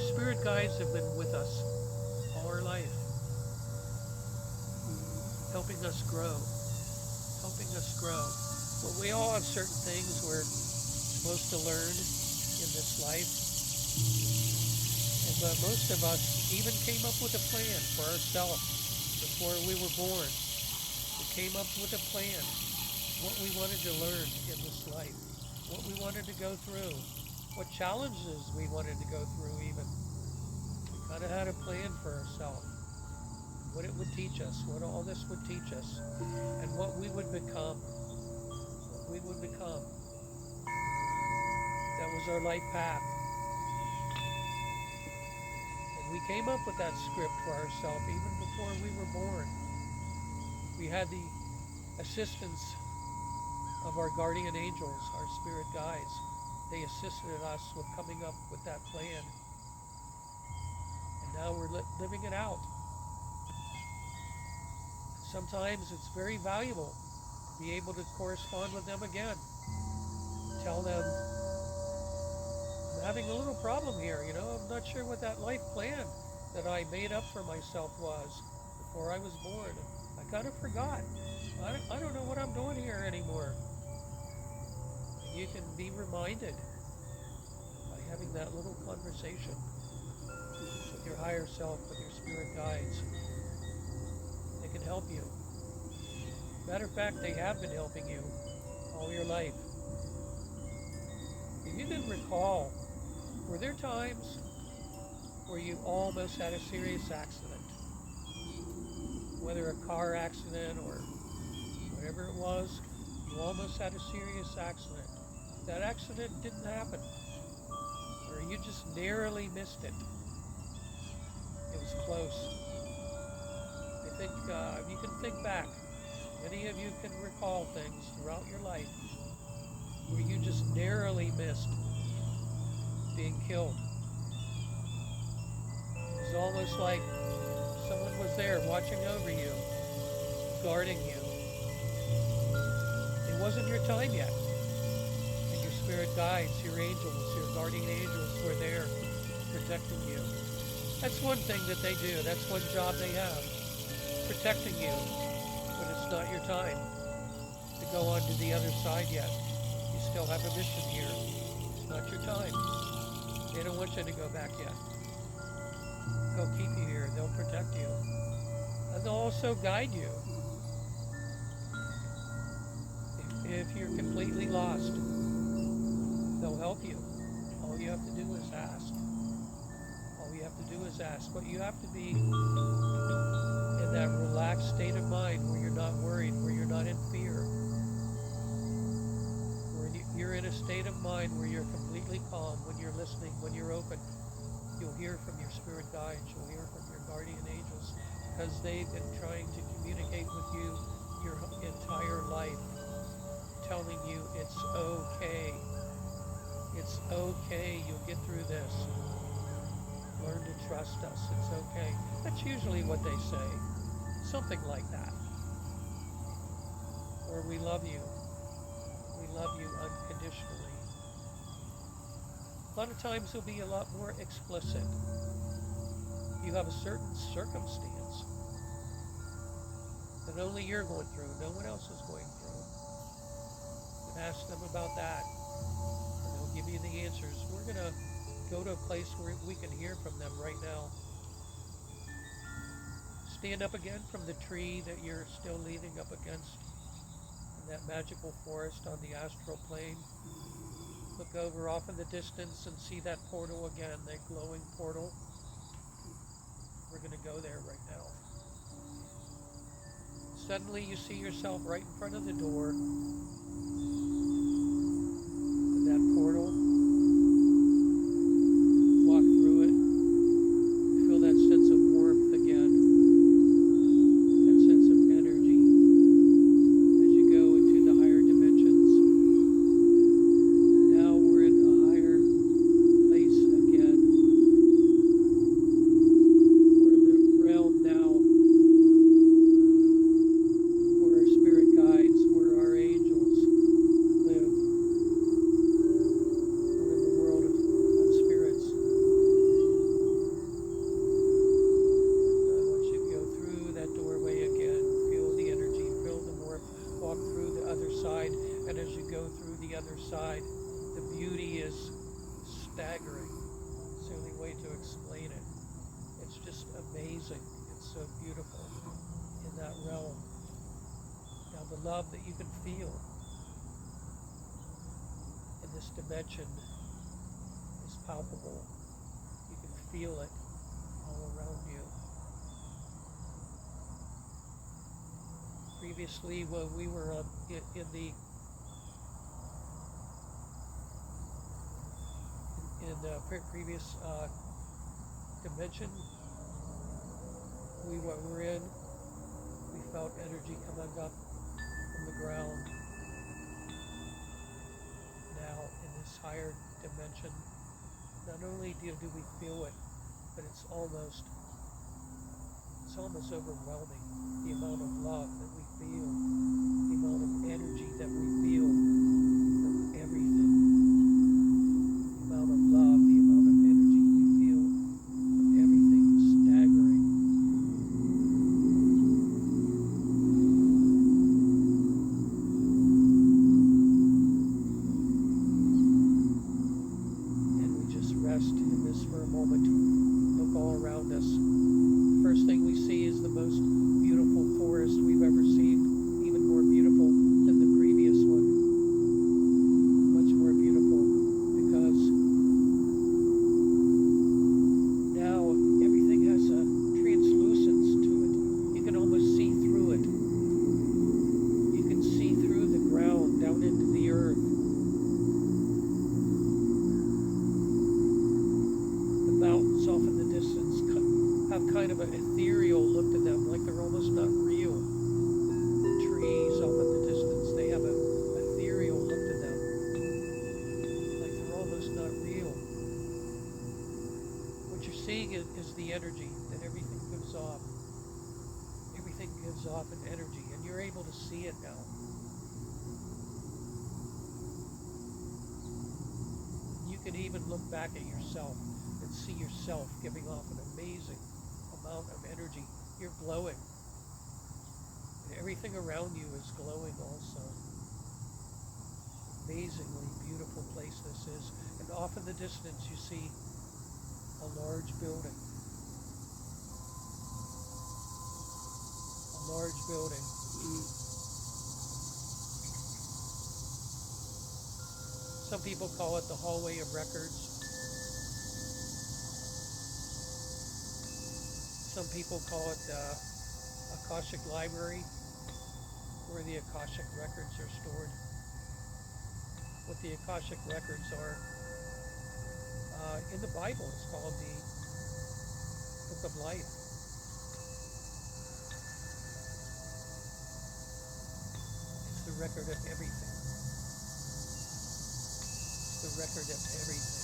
spirit guides have been with us all our life, helping us grow, helping us grow. But we all have certain things we're supposed to learn in this life. But most of us even came up with a plan for ourselves before we were born. We came up with a plan, what we wanted to learn in this life, what we wanted to go through, what challenges we wanted to go through even. We kind of had a plan for ourselves, what it would teach us, what all this would teach us, and what we would become. What we would become. That was our life path. And we came up with that script for ourselves even before we were born. We had the assistance of our guardian angels, our spirit guides. They assisted us with coming up with that plan. And now we're living it out. Sometimes it's very valuable to be able to correspond with them again. Tell them, I'm having a little problem here, I'm not sure what that life plan that I made up for myself was before I was born. I kind of forgot. I don't know what I'm doing here anymore. You can be reminded by having that little conversation with your higher self, with your spirit guides. They can help you. Matter of fact, they have been helping you all your life. If you can recall, were there times where you almost had a serious accident? Whether a car accident or whatever it was, you almost had a serious accident. That accident didn't happen, or you just narrowly missed it. It was close. I think you can think back. Many of you can recall things throughout your life where you just narrowly missed being killed. It was almost like someone was there watching over you, guarding you. It wasn't your time yet. And your spirit guides, your angels, your guardian angels were there protecting you. That's one thing that they do. That's one job they have. Protecting you when it's not your time to go on to the other side yet. You still have a mission here. It's not your time. They don't want you to go back yet. They'll keep you here. They'll protect you. And they'll also guide you. If you're completely lost, they'll help you. All you have to do is ask. All you have to do is ask. But you have to be in that relaxed state of mind where you're not worried, where you're not in fear. Where you're in a state of mind where you're completely calm, when you're listening, when you're open. You'll hear from your spirit guides, you'll hear from your guardian angels, because they've been trying to communicate with you your entire life, telling you it's okay. It's okay, you'll get through this. Learn to trust us, it's okay. That's usually what they say. Something like that. Or we love you. We love you unconditionally. A lot of times it'll be a lot more explicit. You have a certain circumstance that only you're going through, no one else is going through. You can ask them about that, and they'll give you the answers. We're going to go to a place where we can hear from them right now. Stand up again from the tree that you're still leaning up against in that magical forest on the astral plane. Look over off in the distance and see that portal again, that glowing portal. We're going to go there right now. Suddenly you see yourself right in front of the door of that portal. Walk through it. Feel that sense of warmth again. That sense of energy as you go into the higher dimensions. Now we're in a higher place again. We're in the realm now where our spirit guides, where our angels side, and as you go through the other side, the beauty is staggering. It's the only way to explain it. It's just amazing. It's so beautiful in that realm. Now the love that you can feel in this dimension is palpable. You can feel it all around you. Previously, when we were in the previous dimension, we were in, we felt energy coming up from the ground. Now, in this higher dimension, not only do we feel it, but it's almost overwhelming, the amount of love that we feel, the amount of energy that we feel from everything, the amount of love, the amount of energy we feel from everything is staggering. And we just rest in this for a moment, look all around us. First thing we see is the most beautiful forest we've ever seen, even more beautiful than the previous one. Much more beautiful, because now everything has a translucence to it. You can almost see through it. You can see through the ground down into the earth. The mountains off in the distance have kind of an ethereal look to them, like they're almost not real. The trees off in the distance, they have an ethereal look to them, like they're almost not real. What you're seeing is the energy that everything gives off. Everything gives off an energy, and you're able to see it now. You can even look back at yourself and see yourself giving off an amazing amount of energy. You're glowing. Everything around you is glowing also. Amazingly beautiful place this is. And off in the distance you see a large building. A large building. Some people call it the Hallway of Records. Some people call it the Akashic Library, where the Akashic Records are stored. What the Akashic Records are, in the Bible it's called the Book of Life. It's the record of everything. It's the record of everything.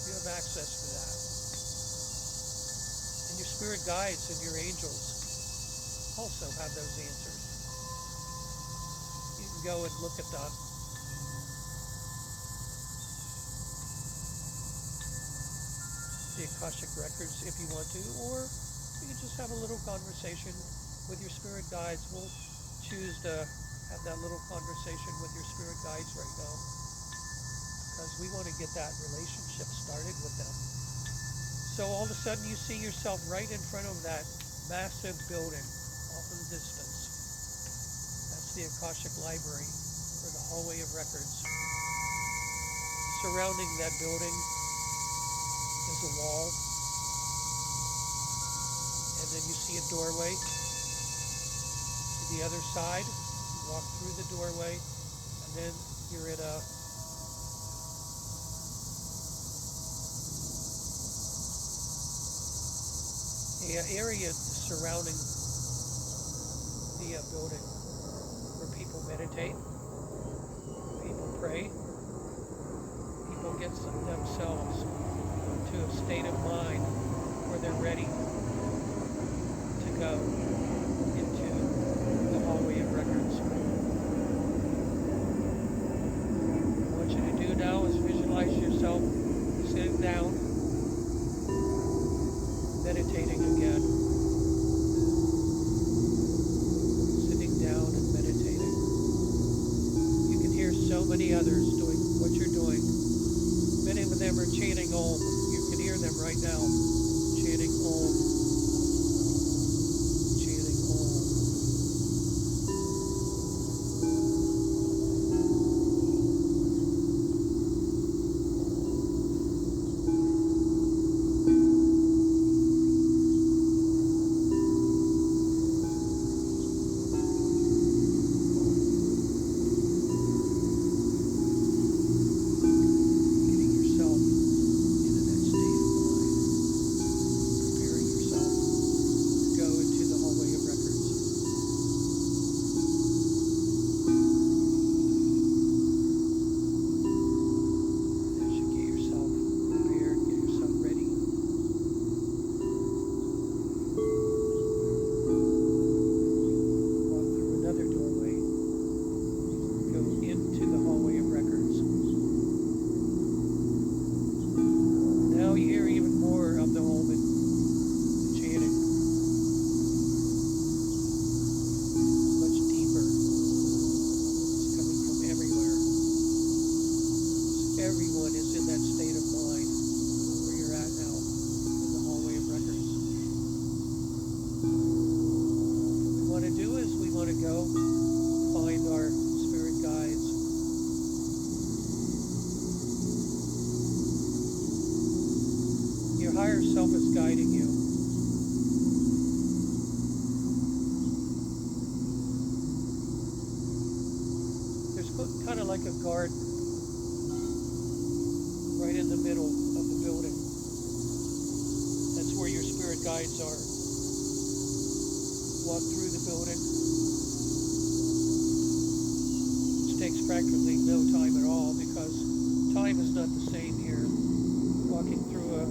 You have access to that. And your spirit guides and your angels also have those answers. You can go and look at the Akashic Records if you want to, or you can just have a little conversation with your spirit guides. We'll choose to have that little conversation with your spirit guides right now, because we want to get that relationship started with them. So all of a sudden you see yourself right in front of that massive building off in the distance. That's the Akashic Library, or the Hallway of Records. Surrounding that building is a wall. And then you see a doorway to the other side. You walk through the doorway, and then you're in a area surrounding the building where people meditate, people pray, people get themselves to a state of mind where they're ready to go into the Hallway of Records. What I want you to do now is visualize yourself sitting down, meditating again. Sitting down and meditating. so many others doing what you're doing. Many of them are chanting Om. You can hear them right now, chanting Om, chanting Om. Everyone is in that state of mind where you're at now in the hallway of records. What we want to do is we want to go find our spirit guides. Your higher self is guiding you. There's kind of like a garden right in the middle of the building. That's where your spirit guides are. Walk through the building, which takes practically no time at all because time is not the same here. Walking through a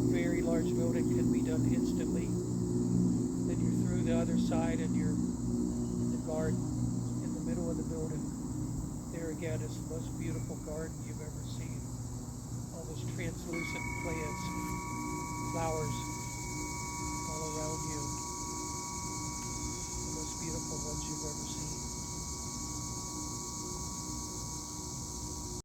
very large building can be done instantly. Then you're through the other side and you're in the garden in the middle of the building. There again is the most beautiful garden you've ever seen. All those translucent plants, flowers all around you. The most beautiful ones you've ever seen.